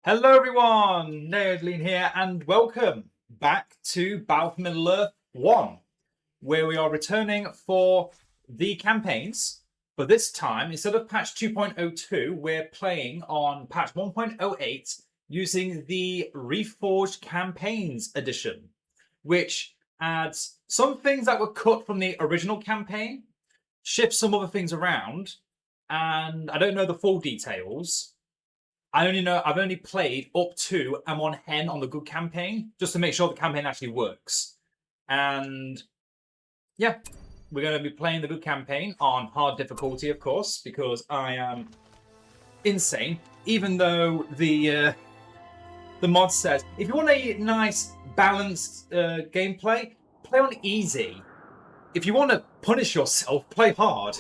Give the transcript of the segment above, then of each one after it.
Hello everyone, Neodleen here, and welcome back to Battle for Middle-earth 1, where we are returning for the campaigns, but this time, instead of patch 2.02, we're playing on patch 1.08 using the Reforged Campaigns edition, which adds some things that were cut from the original campaign, shifts some other things around, and I don't know the full details. I've only played up to I'm on Hen on the good campaign, just to make sure the campaign actually works. And yeah, we're going to be playing the good campaign on hard difficulty, of course, because I am insane. Even though the mod says if you want a nice balanced gameplay, play on easy. If you want to punish yourself, play hard.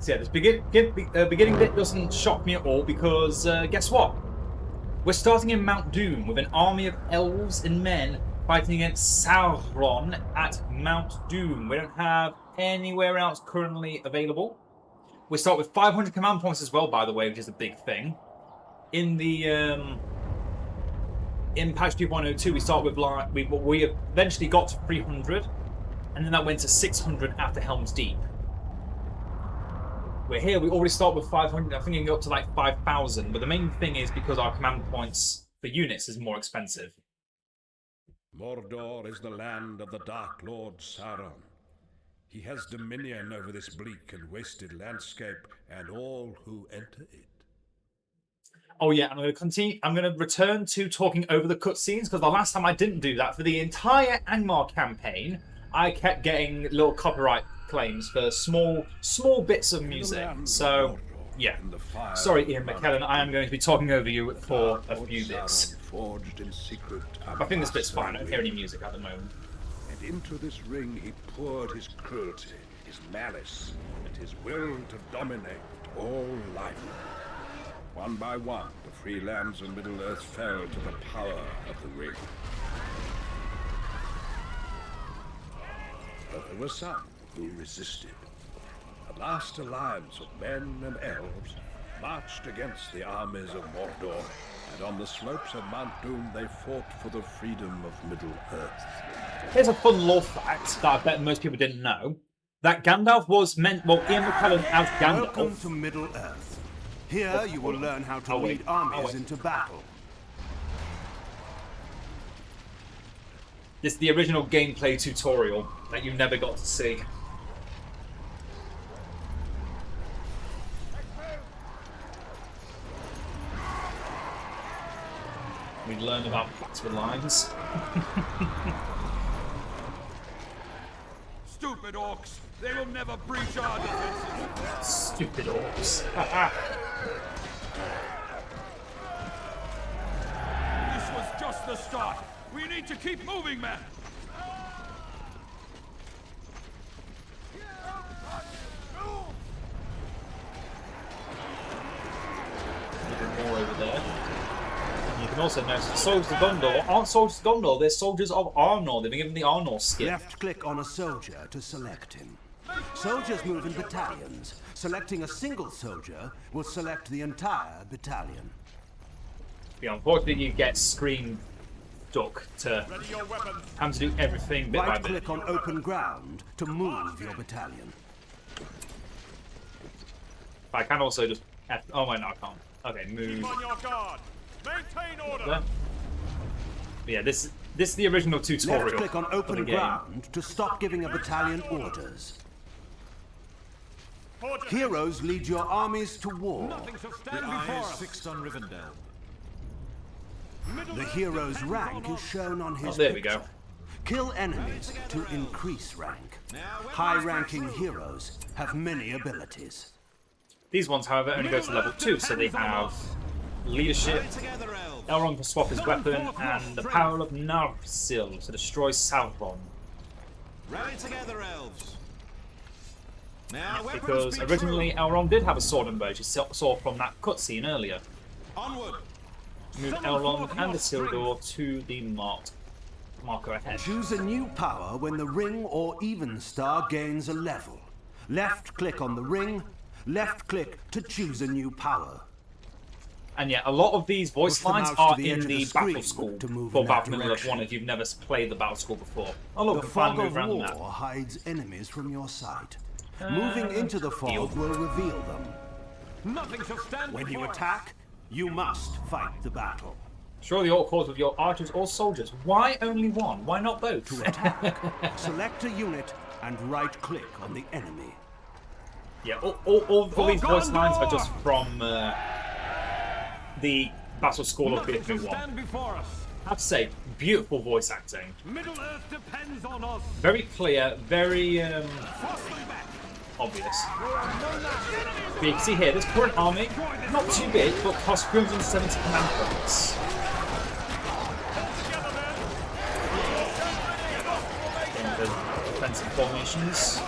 So yeah, this beginning bit doesn't shock me at all because guess what? We're starting in Mount Doom with an army of elves and men fighting against Sauron at Mount Doom. We don't have anywhere else currently available. We start with 500 command points as well, by the way, which is a big thing. In the in patch 2.02, we start with like we eventually got to 300, and then that went to 600 after Helm's Deep. We're here, we already start with 500, I think we can go up to like 5,000, but the main thing is because our command points for units is more expensive. Mordor is the land of the Dark Lord Sauron. He has dominion over this bleak and wasted landscape and all who enter it. Oh yeah, I'm going to continue, I'm going to return to talking over the cutscenes, because the last time I didn't do that. For the entire Angmar campaign, I kept getting little copyright claims for small bits of music. So, yeah. Sorry, Ian McKellen, I am going to be talking over you for a few bits. I think this bit's fine. I don't hear any music at the moment. And into this ring he poured his cruelty, his malice, and his will to dominate all life. One by one, the free lands of Middle-earth fell to the power of the ring. But there were some who resisted. A last alliance of men and elves marched against the armies of Mordor, and on the slopes of Mount Doom they fought for the freedom of Middle-earth. Here's a fun lore fact that I bet most people didn't know. That Gandalf was meant, well, Ian McKellen as Gandalf. Welcome to Middle-earth. Here you will learn how to lead armies into battle. This is the original gameplay tutorial that you never got to see. We learn about battle lines. Stupid orcs! They will never breach our defenses! Stupid orcs. This was just the start! We need to keep moving, men! Even more over there. And you can also notice the soldiers of Gondor aren't soldiers of Gondor, they're soldiers of Arnor. They've been given the Arnor skin. Left-click on a soldier to select him. Soldiers move in battalions. Selecting a single soldier will select the entire battalion. Yeah, unfortunately, you get screen duck to have to do everything bit by bit. Right-click on open ground to move your battalion. But I can also just... Oh, wait, no, I can't. Okay, move. Keep on your guard! Maintain order! There. Yeah, this is the original tutorial. Left-click on open ground to stop giving a battalion orders. Heroes lead your armies to war. Nothing shall stand before us! Fixed on Rivendell. The hero's rank is shown on his there we picture. go. Kill enemies to increase rank. High-ranking heroes have many abilities. These ones, however, only go to level 2, so they have leadership, Elrond can swap his weapon, and the power of Narsil to destroy Sauron. Rally together, elves. Now, Because originally Elrond did have a sword and bow, which you saw from that cutscene earlier. Onward. Move Elrond and Isildur to the marker ahead. Choose a new power when the ring or even star gains a level. Left-click on the ring, left-click to choose a new power. And yeah, a lot of these voice Push the lines mouse to are the edge in of the the screen Battle School to move for in that Battlefield 1 direction. if you've never played the Battle School before. Oh look, The we can finally fog move of around the map. war hides enemies from your sight. Moving into the fog field. will reveal them. Nothing shall stand When you before us. attack, you must fight the battle. Destroy the orc cores with your archers or soldiers. Why only one? Why not both? To attack, select a unit and right-click on the enemy. Yeah, all these voice Gondor! lines are just from the Battle School of Nothing shall BFME 1. stand before us. I have to say, beautiful voice acting. Middle Earth depends on us. Very clear, very Force them back. obvious. But you can see here, this current army, not too big, but costs 370 command points. In the defensive formations.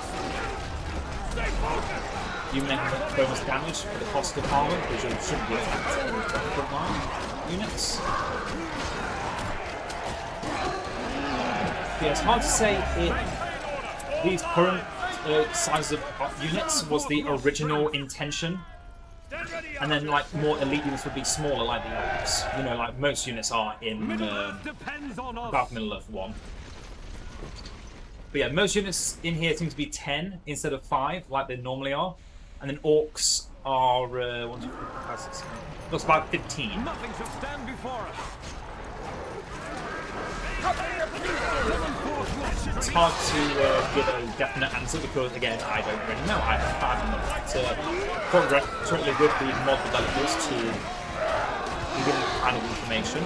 You make bonus damage for the cost of armor, which shouldn't be affected in the front line units. Yeah, it's hard to say if these current sizes of units was the original intention, and then like more elite units would be smaller, like the elves. You know, like most units are in Middle Earth depends on us. Battle Middle Earth 1. But yeah, most units in here seem to be 10 instead of 5, like they normally are. And then orcs are 1, 2, 3, 4, 5, 6, 7. Looks about 15. Nothing shall stand before us. It's hard to give a definite answer because, again, I don't really know. I haven't progressed totally with the mod developers to give them kind of information.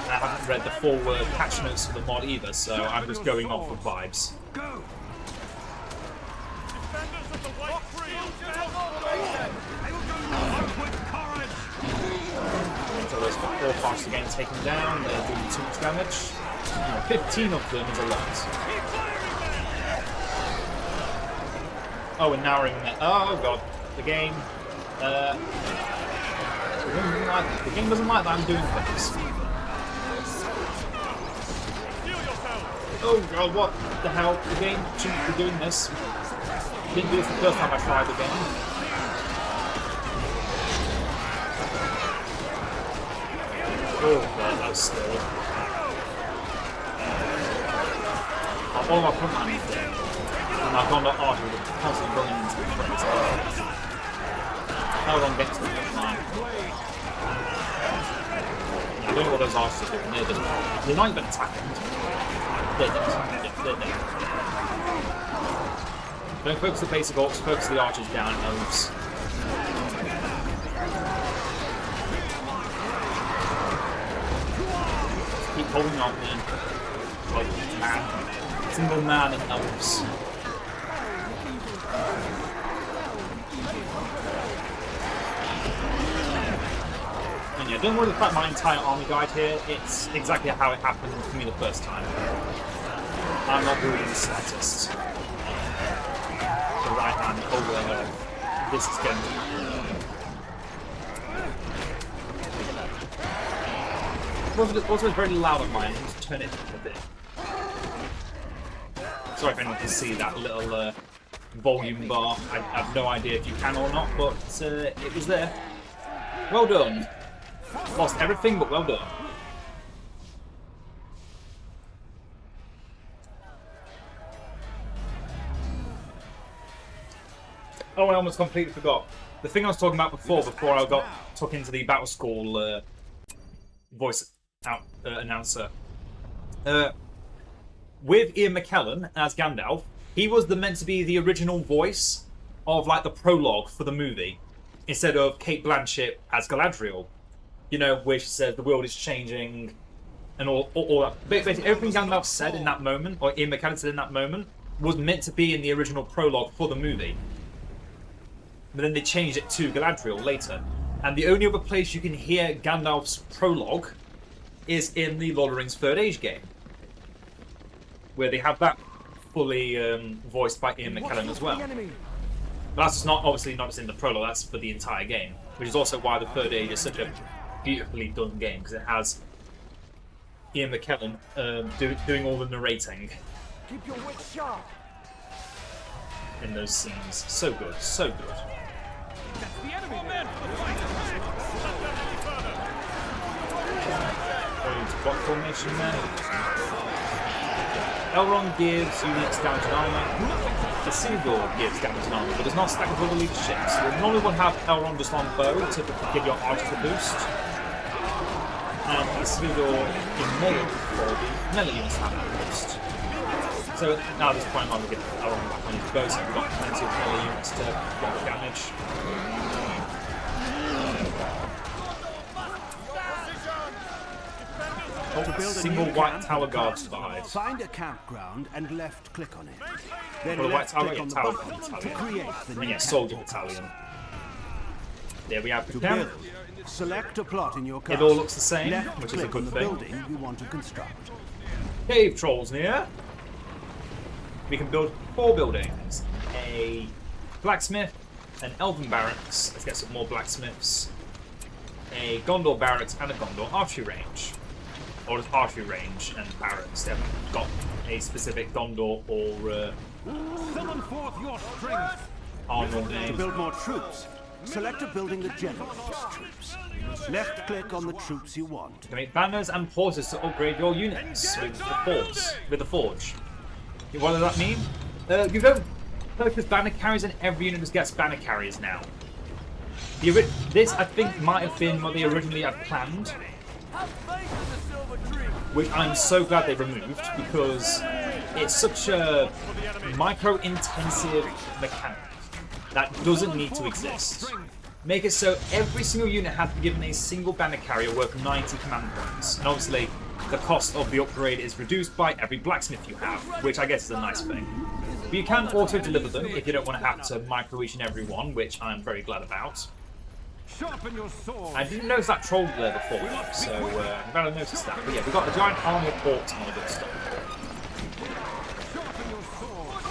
And I haven't read the full patch notes for the mod either, so I'm just going off of vibes. Go. So those 4 parts are getting taken down, they're doing too much damage. 15 of them is a lot. Oh, and now we're in there. Oh god, the game. The game doesn't like that I'm doing things. Oh god, what the hell? The game shouldn't be doing this. Didn't do this the first time I tried the game. Oh god, that was scary. All my front line is dead. And I've gone to archer with constantly running into the front. Sauron gets to the front line. I don't know what those archers are doing. They're not even attacking. They're dead. They're dead. Don't focus the basic orcs, focus the archers down, elves. Keep holding on, man. Like, man. Single man in elves. And yeah, don't worry about my entire army guide here. It's exactly how it happened for me the first time. I'm not worried in the slightest. The right hand over this is going to also it's very loud on mine. Just turn it up a bit. Sorry if anyone can see that little volume bar. I have no idea if you can or not, but it was there. Well done. Lost everything, but well done. Oh, I almost completely forgot. The thing I was talking about before I got took into the Battle School voice announcer. With Ian McKellen as Gandalf, he was meant to be the original voice of like the prologue for the movie, instead of Kate Blanchett as Galadriel. You know, which says the world is changing, and all that. Basically, everything Gandalf said in that moment, or Ian McKellen said in that moment, was meant to be in the original prologue for the movie. But then they changed it to Galadriel later. And the only other place you can hear Gandalf's prologue is in the Lord of the Rings Third Age game, where they have that fully voiced by Ian McKellen as well. But that's not obviously not just in the prologue, that's for the entire game, which is also why the Third Age is such a beautifully done game, because it has Ian McKellen doing all the narrating. Keep your wits sharp. in those scenes. So good, so good. That's the enemy. Going into block formation there. Elrond gives units damage and armor. Isildur gives damage and armor, but does not stack with other leaderships. You normally would have Elrond just on bow to give your archers a boost. And Isildur in melee for the melee units to have that boost. So now at this point I'm going to get Elrond back on his bow, so we've got plenty of melee units to block damage. To build a Single new white camp tower or guard camp, survives. Find a campground and left-click on it. Then Well, the white tower, left-click yeah, on the tower button to battalion. create the And new yeah, soldier camp. battalion. There we have the To camp. build, select a plot in your It castle. all looks the same, Left which is a click good on the thing. building you want to construct. Cave trolls near. We can build 4 buildings. A blacksmith, an elven barracks. Let's get some more blacksmiths. A Gondor barracks and a Gondor archery range. Or just archery range and barracks. They haven't got a specific Gondor or Summon forth your strength. Arnold To name. build more troops, select a building that generates troops. Left click on the troops you want. You can make banners and porters to upgrade your units with the forge. What does that mean? You don't purchase banner carriers and every unit just gets banner carriers now. This, I think, might have been what they originally had planned, which I'm so glad they removed because it's such a micro-intensive mechanic that doesn't need to exist. Make it so every single unit has to be given a single banner carrier worth 90 command points, and obviously the cost of the upgrade is reduced by every blacksmith you have, which I guess is a nice thing. But you can auto-deliver them if you don't want to have to micro each and every one, which I'm very glad about. Sharpen your sword. I didn't notice that troll there before, so I'm glad I noticed that. But yeah, we've got a giant army of orcs and all the good stuff. Sharpen your sword.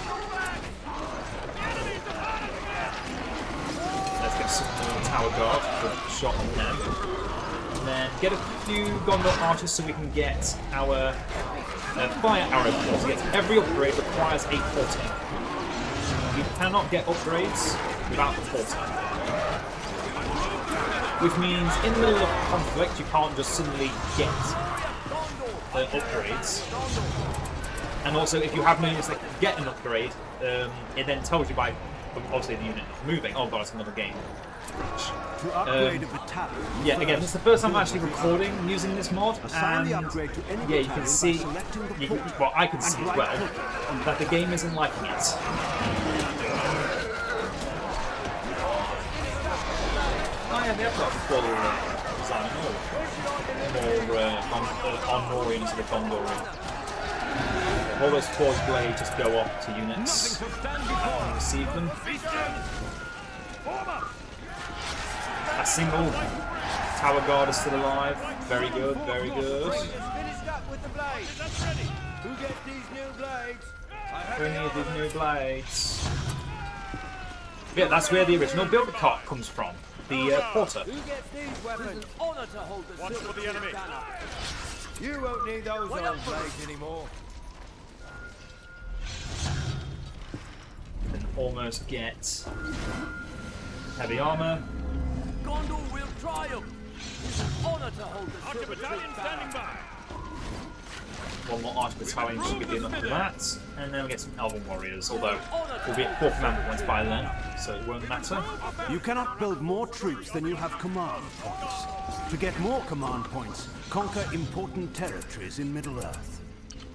Let's get some more tower guard for a shot on them. And then get a few Gondor archers so we can get our fire arrow portal. Yes, every upgrade requires a portal. You cannot get upgrades without the portal. Which means in the middle of conflict you can't just suddenly get upgrades. And also if you have no units that can get an upgrade, it then tells you by obviously the unit not moving. Oh god, it's another game. To upgrade a battalion, Yeah, again, this is the first time I'm actually recording using this mod, assign and the upgrade to any yeah, you battalion can by see, selecting the well, I can and see as well, right-click on that the game isn't liking it. Oh yeah, they have got full design more on-Norian instead of Gondorian. All those forged blades just go off to units and receive them. A single tower guard is still alive. Very good, very good. Finished up with the blades. Who gets these new blades? We need these new blades. Yeah, that's where the original build cart comes from. The porter. Who gets these weapons? Honor to hold the Watch for the enemy. banner. You won't need those old blades anymore. Can almost get heavy armor. Gondor will triumph. It's an honor to hold the Archer battalion standing by. One more archer battalion should be good enough for that. And then we get some elven warriors, although we'll be at 4 command points by then, so it won't matter. You cannot build more troops than you have command points. To get more command points, conquer important territories in Middle-earth.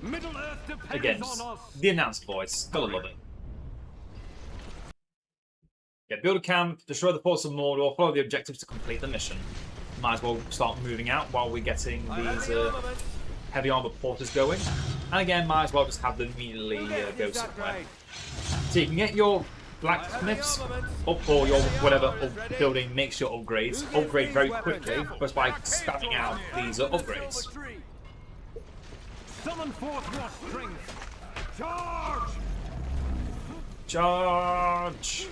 Middle-earth depends Again, on us. the announced voice, gotta love it. Yeah, build a camp, destroy the ports of Mordor, follow the objectives to complete the mission. Might as well start moving out while we're getting these heavy armor porters going. And again, might as well just have them immediately go somewhere. So you can get your blacksmiths up, or your whatever building makes your upgrades, upgrade very quickly just by spamming out these upgrades. Summon forth your strength. Charge! Charge!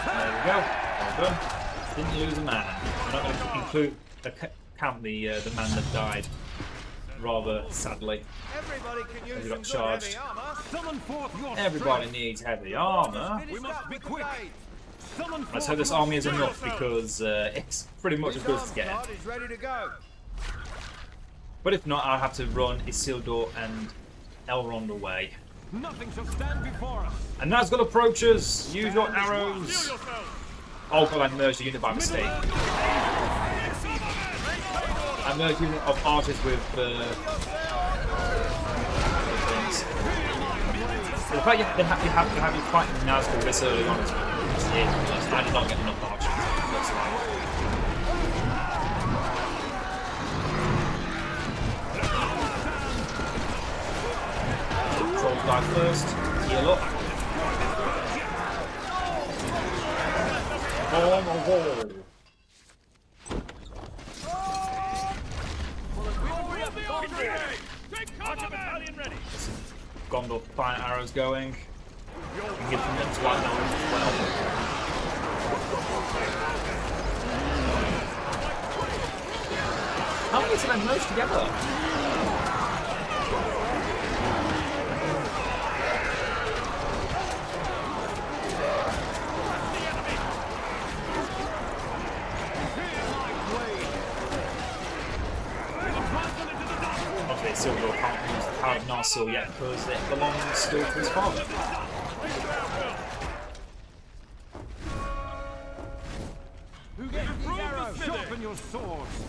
There we go. Well done. Didn't lose a man. We're not going to include count the man that died. rather sadly. Everybody can use We some got good charged. heavy armor. Summon forth your Everybody strength. needs heavy armor. Finished We must up be with the quick. blades. Summon Let's forth hope this your army is strength. enough because it's pretty much as His good as arms it's getting. guard is ready to go. But if not, I'll have to run Isildur and Elrond away. Nothing shall stand before us. And Nazgul approaches! Use your arrows! Oh god, I merged the unit by mistake. I merged a unit of archers with things. The fact you have you fighting Nazgul this early on is ridiculous. I did not get enough archers. Looks like. Trolls die first. Heal up. On a wall. Gondor fire arrows going. And give them to light now as well. How many did I merge together? Obviously, Isildur can't use the power of Narsil yet because it belongs still to his father. Who gets these arrows? Sharpen your swords.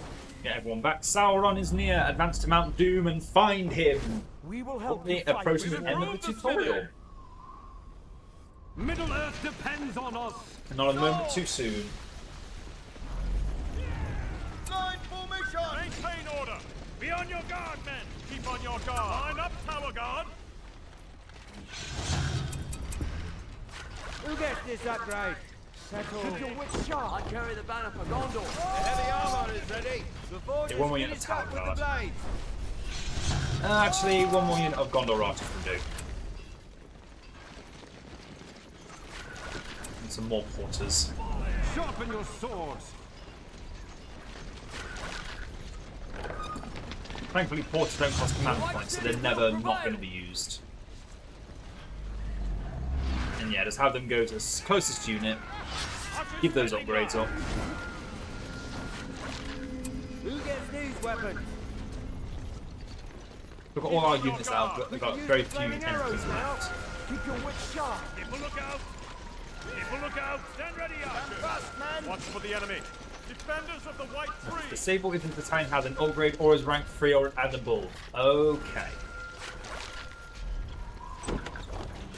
Get everyone back. Sauron is near. Advance to Mount Doom and find him. We will help Hopefully you fight. approaching the end of the tutorial. Middle Earth depends on us. And not a moment too soon. Line formation. Maintain order. Be on your guard, men. Keep on your guard. Line up, tower guard. Who gets this upgrade? Settle. Keep your wits sharp. I carry the banner for Gondor. The heavy armor is ready. The forge Yeah, one more is unit of finished up tower with the guard. blades. Actually, one more unit of Gondor archers can do. And some more porters. Sharpen your swords. Thankfully, porters don't cost command points, so they're never not going to be used. And yeah, just have them go to the closest unit, give those upgrades up. Who gets these weapons? Look at all our units out, but we've got Use very the few flaming arrows enemies now. left. Keep your wits sharp. People look out. People look out. Stand ready, archers. Fast, man. Watch for the enemy. Defenders of the White Tree. Disable if the battalion has an upgrade or is ranked 3 or and above. Okay.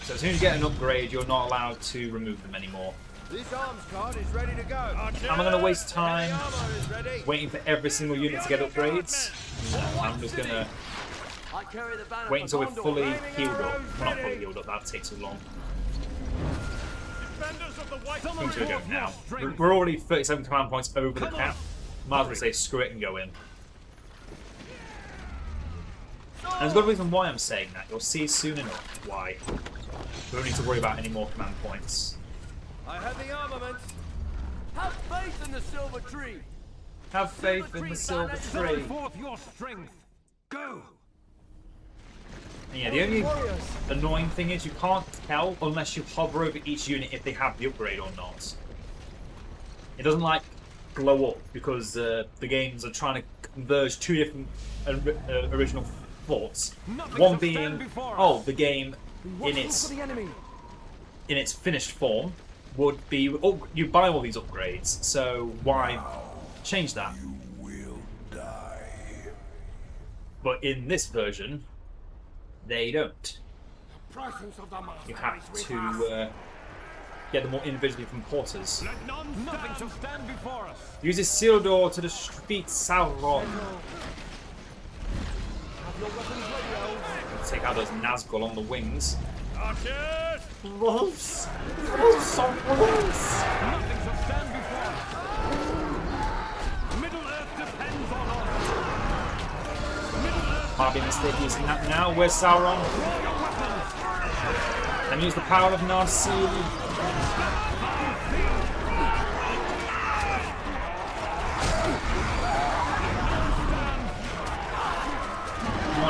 So as soon as you get an upgrade, you're not allowed to remove them anymore. This arms card is ready to go. Archers. Am I going to waste time Heavy armor is ready. waiting for every single unit to get upgrades? No, I'm just going to I carry the banner wait for until we're Gondor. fully healed up. Well, not fully healed up, that'll take too long. Defenders of the White I think Tree. we'll go now. We're already 37 command points over the cap. Might as well say screw it and go in. And there's got a reason why I'm saying that. You'll see soon enough why. We don't need to worry about any more command points. I have the armaments. Have faith in the silver tree. Have faith in the silver tree. Summon forth your strength. Go. And yeah, the only annoying thing is you can't tell unless you hover over each unit if they have the upgrade or not. It doesn't like glow up because the games are trying to converge two different original thoughts. Nothing One shall being, stand before us. oh, the game Watch in out for the enemy. its finished form would be, oh, you buy all these upgrades, so why change that? You will die. But in this version, they don't. Presence of the master You have is with us. to get them all individually from porters. Let none Nothing shall stand before us. Use Isildur to defeat Sauron. Have your weapons ready, elves. Take out those Nazgul on the wings. Archers. Wolves! Wolves on wolves! Nothing shall stand before us. Middle Earth depends on us. Middle Earth. Might be a mistake using that now. Where's Sauron? And use the power of Narsil.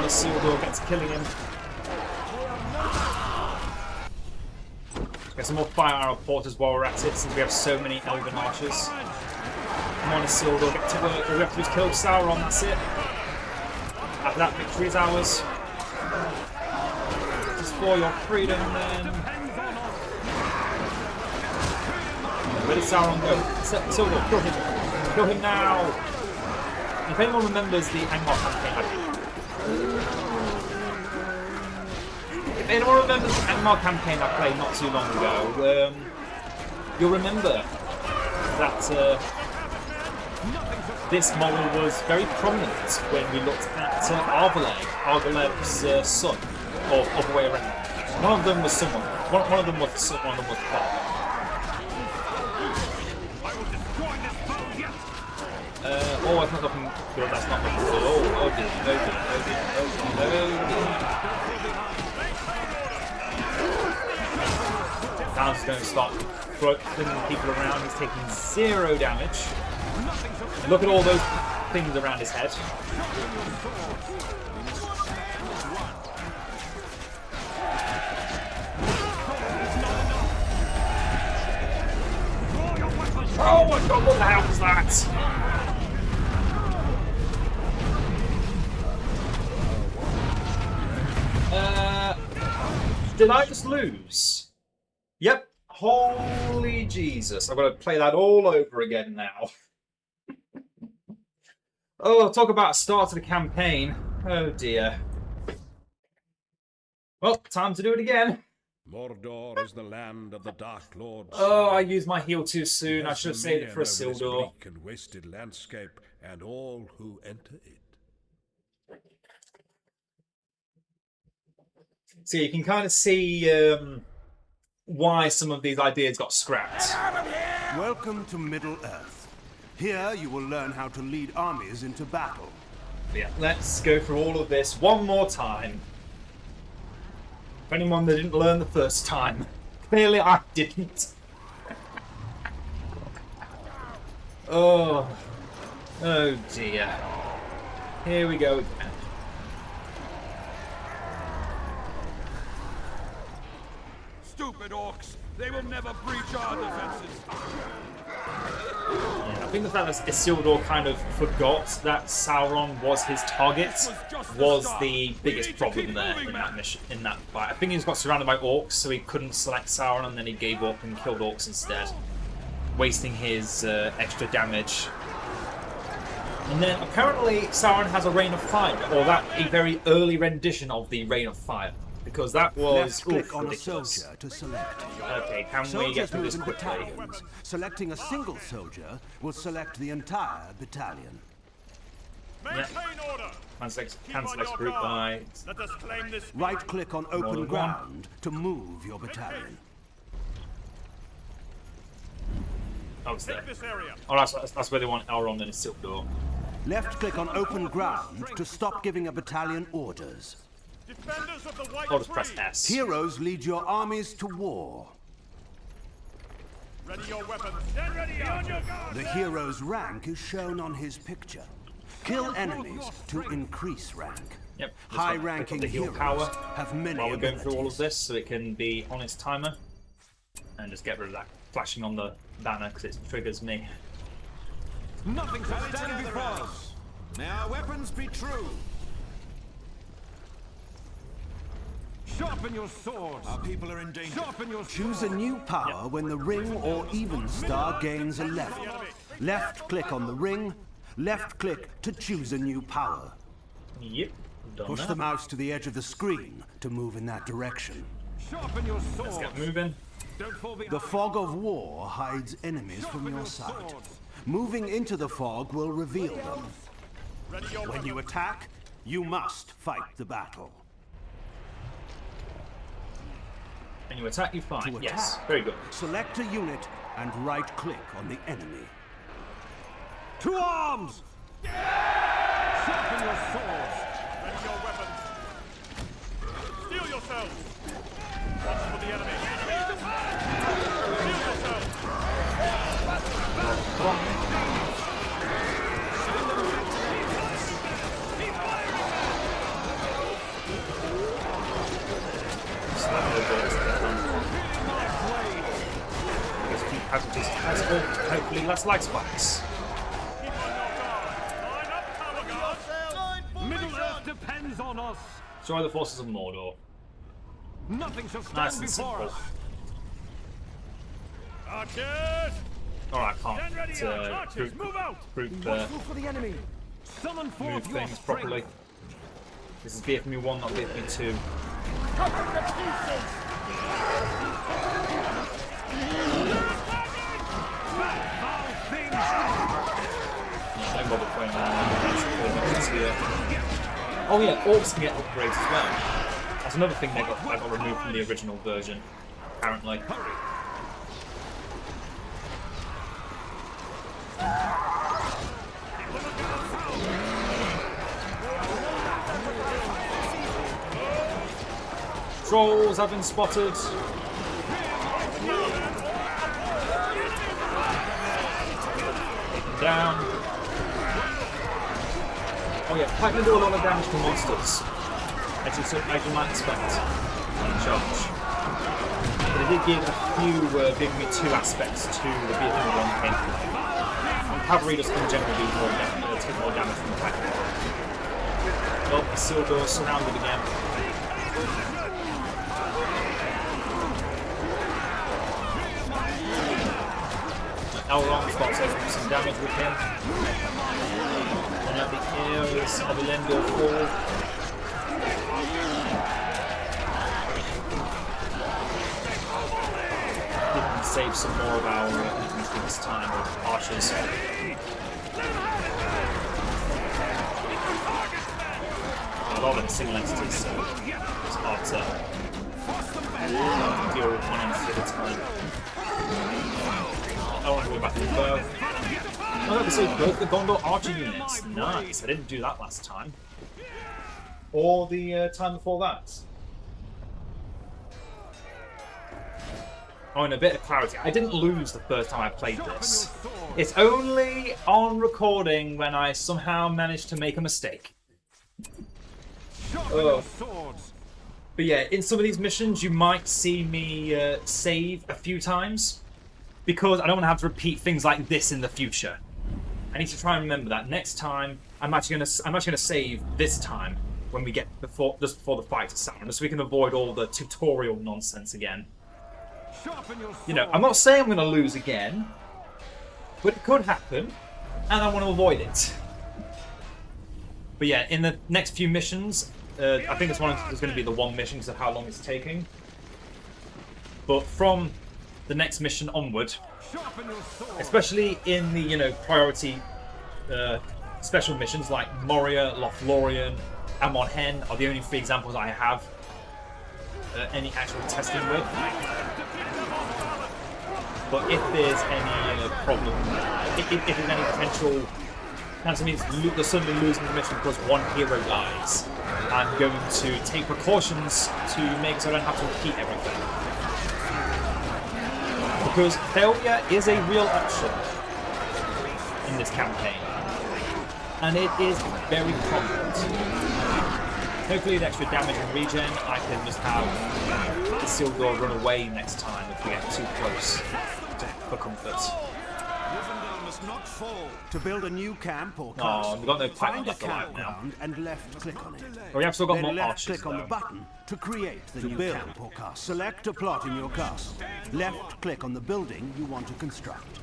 Come on, Isildur gets killing him. Get some more fire arrow porters while we're at it, since we have so many elven archers. Come on, Isildur, get to work. All we have to do is kill Sauron, that's it. After that, victory is ours. Just for your freedom, then. Where did Sauron go? Isildur, kill him. Kill him now. If anyone remembers the Angmar campaign, if anyone remembers the Angmar campaign I played not too long ago, you'll remember that this model was very prominent when we looked at Argalev's son, or other way around. One of them was someone. One of them was the son, one of them was the father. Oh, it's not looking good. That's not looking good. Oh dear, oh dear. Now he's going to start flinging people around. He's taking 0 damage. Look at all those things around his head. Oh my god, what the hell was that? Did I just lose? Yep. Holy Jesus. I've got to play that all over again now. Oh, talk about a start to the campaign. Oh dear. Well, time to do it again. Mordor is the land of the Dark Lords. Oh, I used my heal too soon. I should have saved it for Isildur. Bleak and wasted landscape, and all who enter it. So you can kind of see why some of these ideas got scrapped. Welcome to Middle-earth. Here you will learn how to lead armies into battle. Yeah, let's go through all of this one more time. For anyone that didn't learn the first time, clearly I didn't. Oh dear. Here we go again. Stupid orcs! They will never breach our defenses! Yeah, I think the fact that Isildur kind of forgot that Sauron was his target was the biggest problem there in that mission, in that fight. I think he just got surrounded by orcs, so he couldn't select Sauron, and then he gave up and killed orcs instead, wasting his extra damage. And then apparently Sauron has a Rain of Fire, or that a very early rendition of the Rain of Fire. Because that was Left-click on ridiculous. a soldier to select. Okay, can we Soldiers get through move this in quickly? battalions. Selecting a single soldier will select the entire battalion. Maintain order. Cancel this group by... Let us claim this. Right-click on More open than ground to move your battalion. Oh, it's there. Take this area. Oh, that's where they want Elrond and Isildur. Left-click on open ground to stop giving a battalion orders. Defenders of the White I'll just press Tree. S. Heroes lead your armies to war. Ready your weapons. Stand ready on your guard. The hero's rank is shown on his picture. Kill enemies to increase rank. Yep. High-ranking the heal heroes power have many while we're going through all of abilities. this, so it can be on its timer. And just get rid of that flashing on the banner, because it triggers me. Nothing shall stand before us. May our weapons be true. Sharpen your swords. Our people are in danger. Sharpen your Choose a new power when the ring or even star gains a level. Left-click on the ring. Left-click to choose a new power. Yep. Done Push that. the mouse to the edge of the screen to move in that direction. Sharpen your swords. Let's get moving. Don't fall behind. The fog of war hides enemies from your sight. Moving into the fog will reveal them. Ready your When weapons. you attack, you must fight the battle. And you attack, you fight. To Yes, attack, very good. select a unit and right-click on the enemy. To arms! Sharpen your swords. Ready your weapons. Steel yourselves. Watch for the enemy. Steel yourselves. casualties as possible. Hopefully less light spikes. Keep on your guard. Line up, tower guard. Middle Earth depends on us. Destroy the forces of Mordor. Nothing shall stand Nice and before simple. us. Archers! Alright, Stand ready, can't archers! Move out! group Watchful for the enemy. Summon move forth your things strength. properly. This is BFME 1, not BFME 2. Foul things. Don't bother playing that. Here. Oh yeah, orcs can get upgrades as well. That's another thing that got removed from the original version, apparently. Trolls have been spotted. Down. Oh yeah, Pac can do a lot of damage to monsters, as you might expect in charge. But it did give a few BFME 2 aspects to the BFME 1 gameplay. And cavalry just can generally do more damage, take more damage from the Pac. Well, Isildur's surrounded again. Elrond's got some damage with him. And let the heirs of Elendil fall. We can save some more of our infantry this time, or archers. A lot of them single entities, so it's hard to deal with one entity at a time. I want to go back to the bow. Oh, look, see both the Gondor archer units. Nice. I didn't do that last time. Or the time before that. Oh, and a bit of clarity. I didn't lose the first time I played this. It's only on recording when I somehow managed to make a mistake. Sharpen your swords. But yeah, in some of these missions, you might see me save a few times. Because I don't want to have to repeat things like this in the future. I need to try and remember that next time. I'm actually gonna save this time when we get just before the fight to Sauron, so we can avoid all the tutorial nonsense again. Sharpen your You know, I'm not saying I'm gonna lose again, but it could happen, and I want to avoid it. But yeah, in the next few missions, I think this one is going to be the one mission because of how long it's taking. But from the next mission onward, especially in the priority special missions like Moria, Lothlorien, and Mon Hen are the only 3 examples I have any actual testing with. But if there's any problem, if there's any potential chance of me suddenly losing the mission because one hero dies, I'm going to take precautions to make so I don't have to repeat everything. Because failure is a real option in this campaign, and it is very prominent. Hopefully with extra damage and regen, I can just have the Isildur run away next time if we get too close for comfort. To build a new camp or Oh, castle, we've got no pipe find a left alive now. campground and left-click on it. Oh, we have still got Then more left-click archers, on the though. button to create the new camp or castle. Select a plot in your castle. Left-click on the building you want to construct.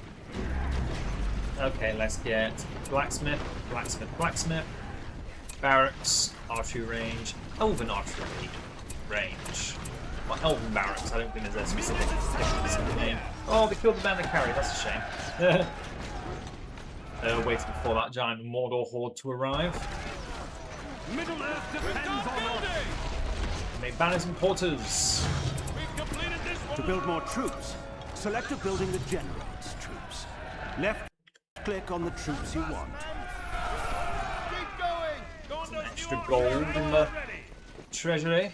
Okay, let's get blacksmith, blacksmith, blacksmith, barracks, archery range, elven archery range. Well, elven barracks, I don't think there's a specific name. Oh, they killed the band of carry, that's a shame. Waiting for that giant Mordor horde to arrive. Middle Earth depends on us. Make banners and porters. We've completed this one. To build more troops, select a building that generates troops. Left-click on the troops you want. Keep going. Gondor's Extra new gold army in the ready. treasury.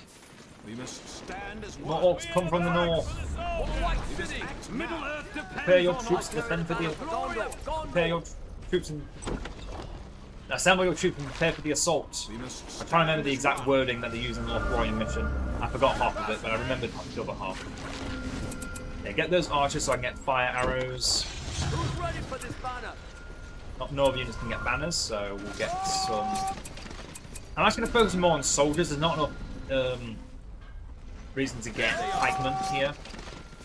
We must stand as More one. orcs come from the north. White City. Middle Earth depends Prepare your on troops us. to defend for the. Gondor. Prepare your troops and. Assemble your troops and prepare for the assault. We must I'm trying to remember the exact wording that they use in the Lothlorien mission. I forgot half of it, but I remembered the other half. Yeah, get those archers so I can get fire arrows. Who's ready for this banner? Not no other units can get banners, so we'll get some. I'm actually going to focus more on soldiers. There's not enough reason to get pikemen here.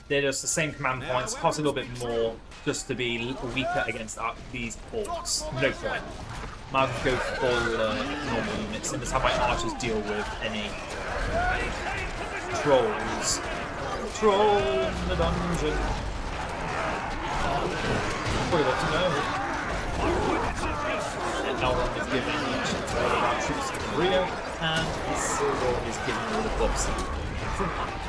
They're just the same command points, cost a little bit more just to be weaker against these orcs. No point. Might as well go full normal units and just have my archers deal with any trolls. Troll in the dungeon. What do you want to know? Elrond is giving each of our troops to Rio, and Sauron is giving all the buffs from Hunt.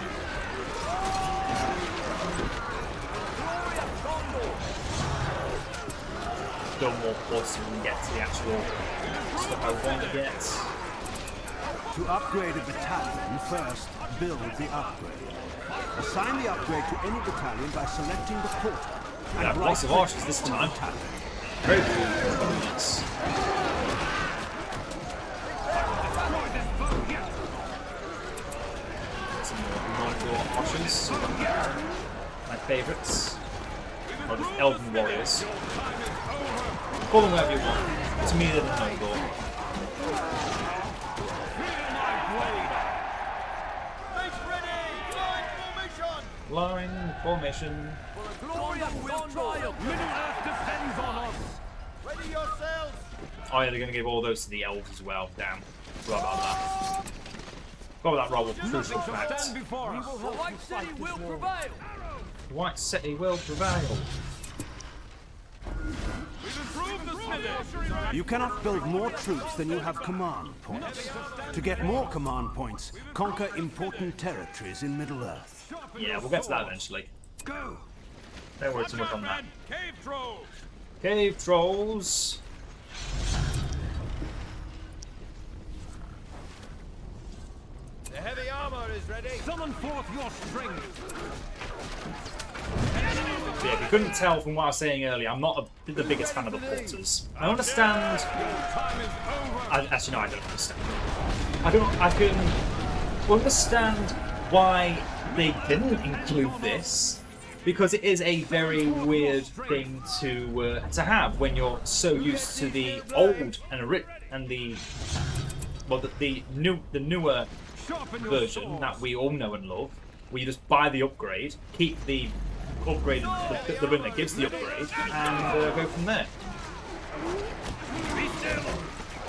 Still more buffs so we can get to the actual stuff I want to get. To upgrade a battalion, first build the upgrade. Assign the upgrade to any battalion by selecting the quarter. Yeah, lots of archers this time. Very cool units. Some more Mongol archers. My favourites are the Elven warriors. Call them whatever you want. To me, they're the Mongol. Line formation. For the glory of Gondor! Middle-earth depends on us! Ready yourselves! Oh yeah, they're going to give all those to the elves as well. Damn. Forgot about that. Forgot about that role of crucial fact. Stand before us! The White City will prevail! The White City will prevail. We've improved the city! You cannot build more troops than you have command points. To get more command points, conquer important territories in Middle-earth. Yeah, we'll get to that eventually. Go! Don't worry too much on that. Cave trolls! Cave trolls. The heavy armor is ready. Summon forth your strength! Yeah, if you couldn't tell from what I was saying earlier, I'm not the biggest fan of the porters. I understand. Time is over! Actually, no, I don't understand. I can understand why they didn't include this, because it is a very weird thing to have when you're so used to the old and the newer version that we all know and love, where you just buy the upgrade, keep the upgrade, the ring that gives the upgrade, and go from there.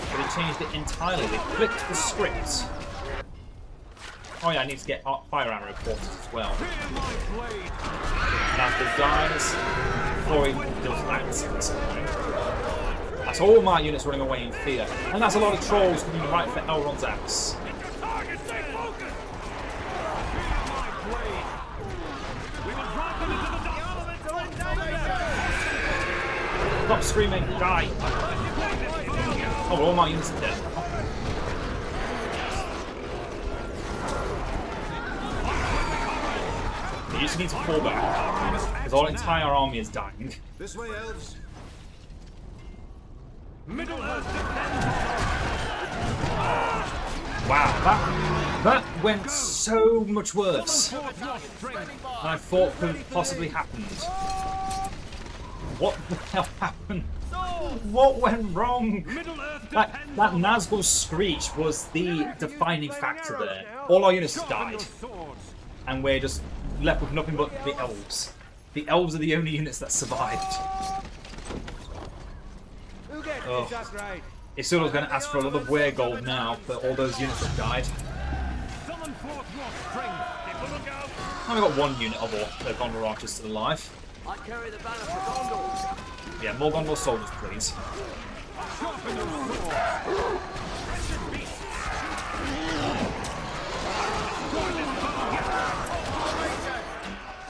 But they changed it entirely. They flipped the script. Oh yeah, I need to get fire arrow quarters as well. And after he dies, before he does that, that's all my units running away in fear. And that's a lot of trolls coming right for Elrond's axe. Stop screaming, die! Oh, well, all my units are dead. You just need to fall back, because our entire army is dying. This way, elves. Wow, that went so much worse than I thought could have possibly happened. What the hell happened? What went wrong? That Nazgul screech was the defining factor there. All our units died, and we're just left with nothing but the elves. The elves are the only units that survived. Who gets Oh. this upgrade? Isildur's going to ask for a lot of weregold now for all those units that died. Summon forth your strength! I've got one unit of Gondor archers still alive. I carry the banner for Gondor! Yeah, more Gondor soldiers, please.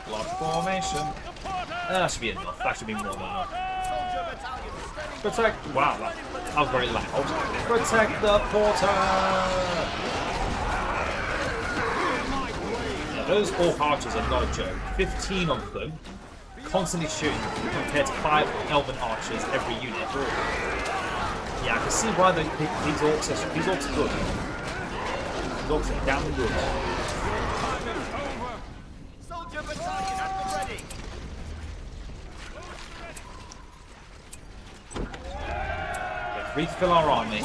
Blood formation. That should be enough. That should be more than enough. Protect. Wow, that was very loud. Protect the porter. Yeah, those orc archers are not a joke. 15 of them, constantly shooting, compared to 5 elven archers every unit. Yeah, I can see why these orcs are good. These orcs are damn good. Soldier battalion at the Refill our army.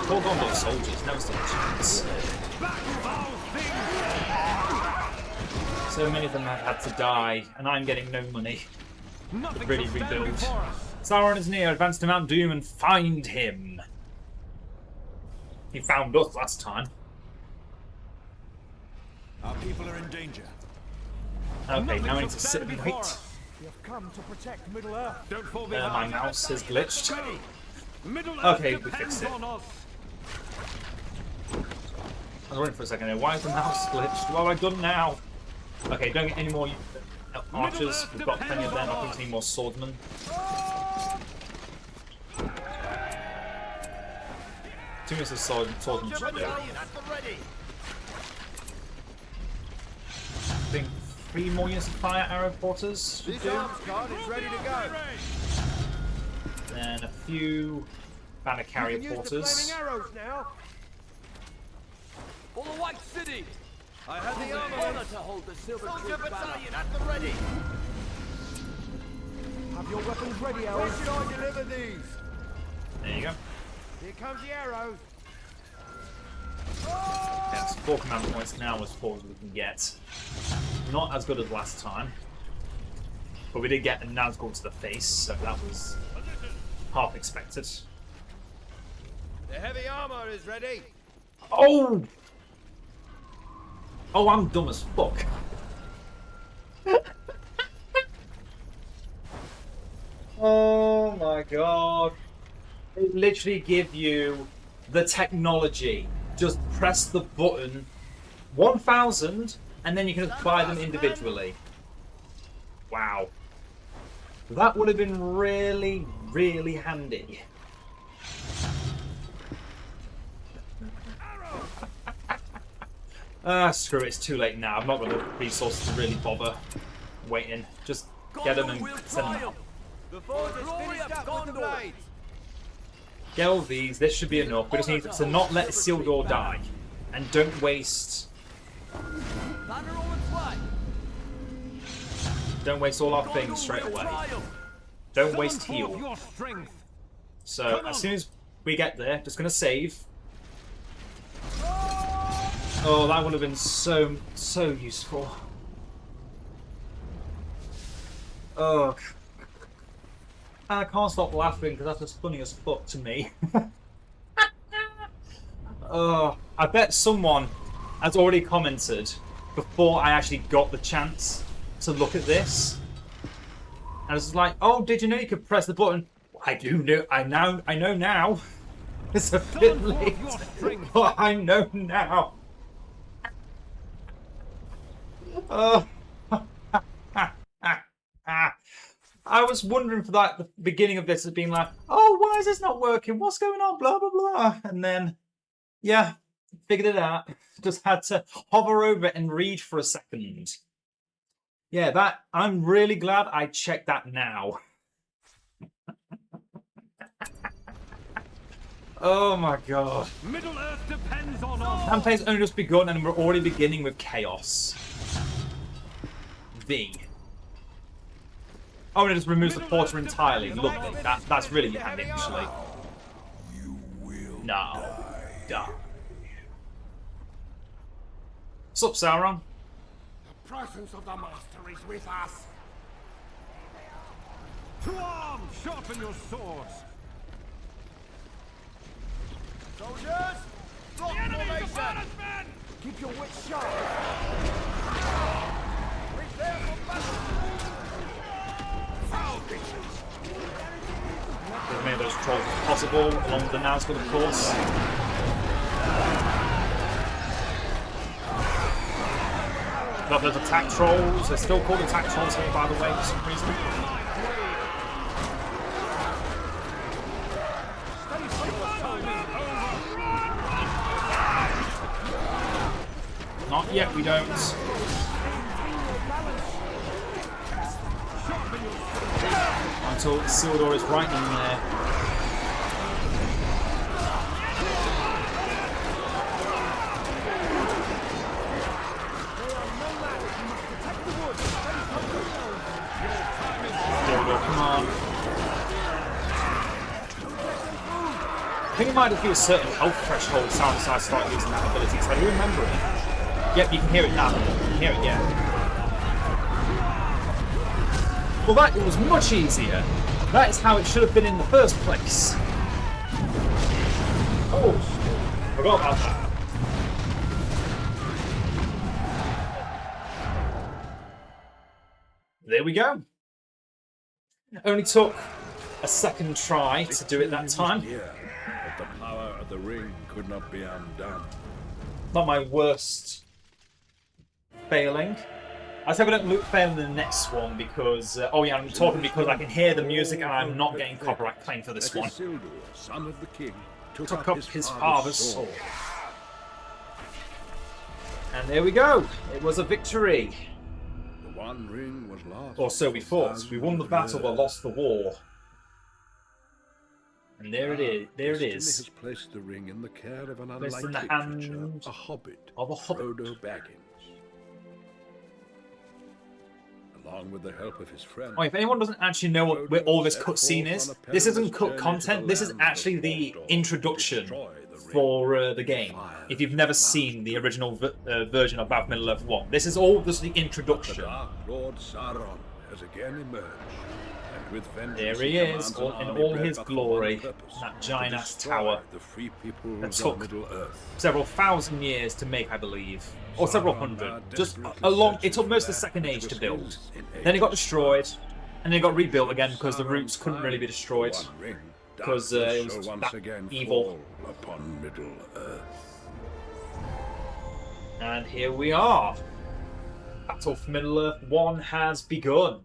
Poor Gondor soldiers, no stood a chance. So many of them have had to die, and I'm getting no money to really rebuild. Sauron is near. Advance to Mount Doom and find him. He found us last time. Our people are in danger. Okay, now I need to sit and wait. We have come to protect Middle Earth. Don't fall My behind. mouse has glitched. Middle Earth Okay, we depends fixed it. on us. I was wondering for a second there. Why is the mouse glitched? What have I done now? Okay, don't get any more archers. We've got plenty of them. I think we need more swordsmen. Two minutes of swordsmen should do. I think 3 more units of fire arrow porters should This do. arms card is ready to go. Then a few banner carrier You can use the porters. flaming arrows now. For the White City! I have the It's an armor. honor to hold the Silver Tree banner. at the ready. Have your weapons ready, Where elves. should I deliver these? There you go. Here comes the arrows. That's 4 command points now as far as we can get. Not as good as last time. But we did get a Nazgul to the face, so that was half expected. The heavy armor is ready. Oh! Oh, I'm dumb as fuck. Oh my god. They literally give you the technology. Just press the button 1000 and then you can buy them individually. Wow. That would have been really, really handy. Screw it, it's too late now. I've not got the resources to really bother waiting. Just get them and Gondor will send them out. triumph. The forge is Glory finished of up with the Gondor. blades. Get all these, this should be enough. We just need to not let Isildur die. And don't waste Banner on its way. don't waste all our things Gondor straight will away. triumph. Don't waste Summon forth heal. your strength. So as soon as we get there, just gonna save. Oh, that would have been so useful. Oh, I can't stop laughing because that's just funny as fuck to me. Oh, I bet someone has already commented before I actually got the chance to look at this. And it's like, oh, did you know you could press the button? I do know. I know now. It's a bit Summon forth late, your strength. but I know now. Oh. I was wondering for that the beginning of this as being like, oh, why is this not working? What's going on? Blah blah blah. And then, yeah, figured it out. Just had to hover over it and read for a second. Yeah, that I'm really glad I checked that now. Oh my god. Middle Earth depends on us. Campaign's only just begun and we're already beginning with chaos. V. Oh, and it just removes the porter entirely. Lovely. That's really handy, actually. No. Die. What's up, Sauron? The presence of the master is with us. To arms! Sharpen your swords. Soldiers, block formation. Keep your wits sharp. Prepare for battle. Foul creatures. As many of those trolls as possible, along with the Nazgul, of course. Got those attack trolls. They're still called attack trolls here, by the way, for some reason. Not yet, we don't. Until Isildur is right in there. think it might just be a certain health threshold Sauron decides to start using that ability, because I do remember it. Yep, you can hear it now. You can hear it, yeah. Well, that was much easier. That is how it should have been in the first place. Oh, forgot about that. There we go. Only took a second try to do it that time. Yeah, but the power of the ring could not be undone. Not my worst failing. I hope I don't fail in the next one because... oh yeah, I'm talking because I can hear the music and I'm not getting copyright claim for this one. Isildur, son of the king, Took up his father's sword. And there we go. It was a victory. The One Ring was lost. Or so we thought. We won the battle but lost the war. And there it is. There it Destiny is. has placed the ring in the care of an Placed in unlikely the creature, hands a hobbit, of a hobbit. Frodo Baggins. Along with the help of his friend. Oh, if anyone doesn't actually know what all this cutscene is, this isn't cut content. This is actually the introduction for the game. If you've never seen the original version of Battle Middle-earth 1, this is all just the The introduction. Dark Lord Sauron has again emerged. And with vengeance, There he is, commands an in army all bred his but for glory, one purpose, that to giant-ass destroy tower the free peoples that of took Middle-earth. several thousand years to make, I believe. Or several hundred. Just a long... It took most of the Second Age to build. Then it got destroyed, and then it got rebuilt again because the roots couldn't really be destroyed. Because it was that evil. Upon Middle-earth. And here we are. Battle for Middle-earth 1 has begun.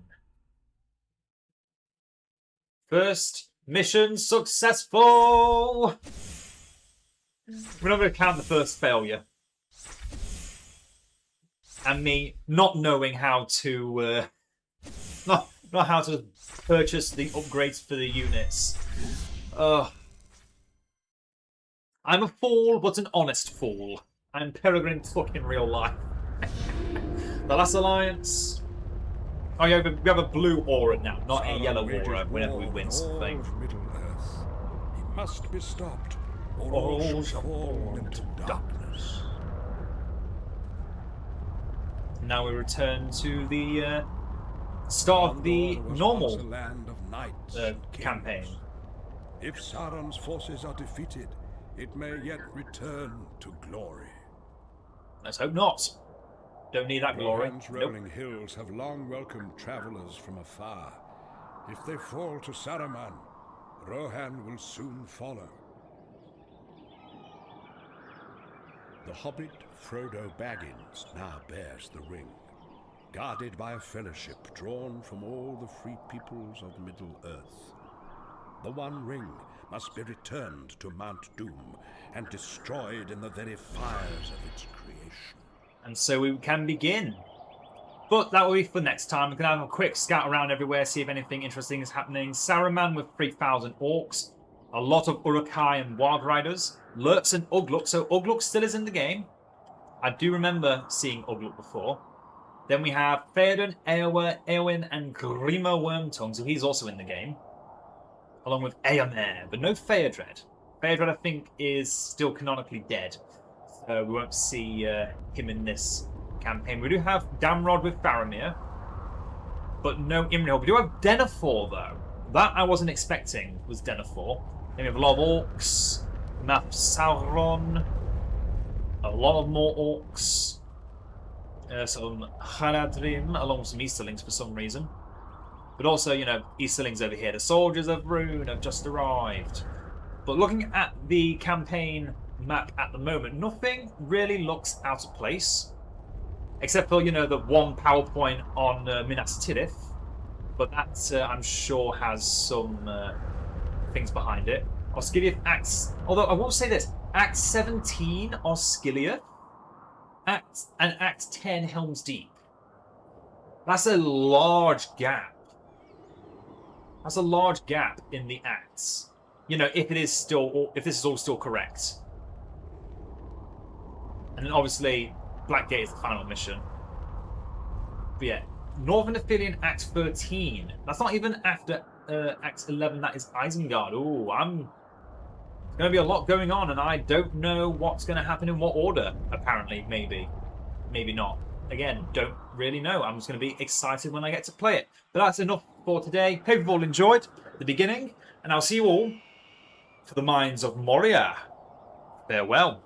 First mission successful! We're not going to count the first failure. And me not knowing how to... not how to purchase the upgrades for the units. I'm a fool, but an honest fool. I'm Peregrine Took in real life. The Last Alliance. Oh yeah, we have a blue aura now, not a yellow aura whenever we win something. Middle-earth. He must be stopped, or all shall fall into darkness. Now we return to the start of the Gondor was normal once a land of knights and kings. campaign. If Sauron's forces are defeated, it may yet return to glory. Let's hope not. Don't need that glory. Rohan's Nope. rolling hills have long welcomed travelers from afar. If they fall to Saruman, Rohan will soon follow. The hobbit Frodo Baggins now bears the ring, guarded by a fellowship drawn from all the free peoples of Middle-earth. The One Ring must be returned to Mount Doom and destroyed in the very fires of its creation. And so we can begin. But that will be for next time. We're going to have a quick scout around everywhere, see if anything interesting is happening. Saruman with 3,000 orcs. A lot of Uruk-hai and Wild Riders. Lurks and Ugluk. So Ugluk still is in the game. I do remember seeing Ugluk before. Then we have Theoden, Eowyn, and Grima Wormtongue. So he's also in the game. Along with Eomer, but no Theodred. Theodred, I think, is still canonically dead. So we won't see him in this campaign. We do have Damrod with Faramir, but no Imrahil. We do have Denethor, though. That I wasn't expecting was Denethor. Then we have a lot of orcs. Map Sauron. A lot of more orcs. Some Haradrim, along with some Easterlings for some reason. But also, you know, Easterlings over here. The soldiers of Rune have just arrived. But looking at the campaign map at the moment, nothing really looks out of place. Except for, you know, the one PowerPoint on Minas Tirith. But that, I'm sure, has some things behind it. Osgiliath Acts... Although, I will say this. Act 17 Osgiliath. And Act 10 Helm's Deep. That's a large gap. That's a large gap in the acts. You know, if this is all still correct. And then obviously, Blackgate is the final mission. But yeah, Northern Athelian Act 13. That's not even after Act 11. That is Isengard. Ooh, I'm going to be a lot going on, and I don't know what's going to happen in what order. Apparently, maybe not. Again, don't really know. I'm just going to be excited when I get to play it. But that's enough for today. Hope you've all enjoyed the beginning, and I'll see you all for the Mines of Moria. Farewell.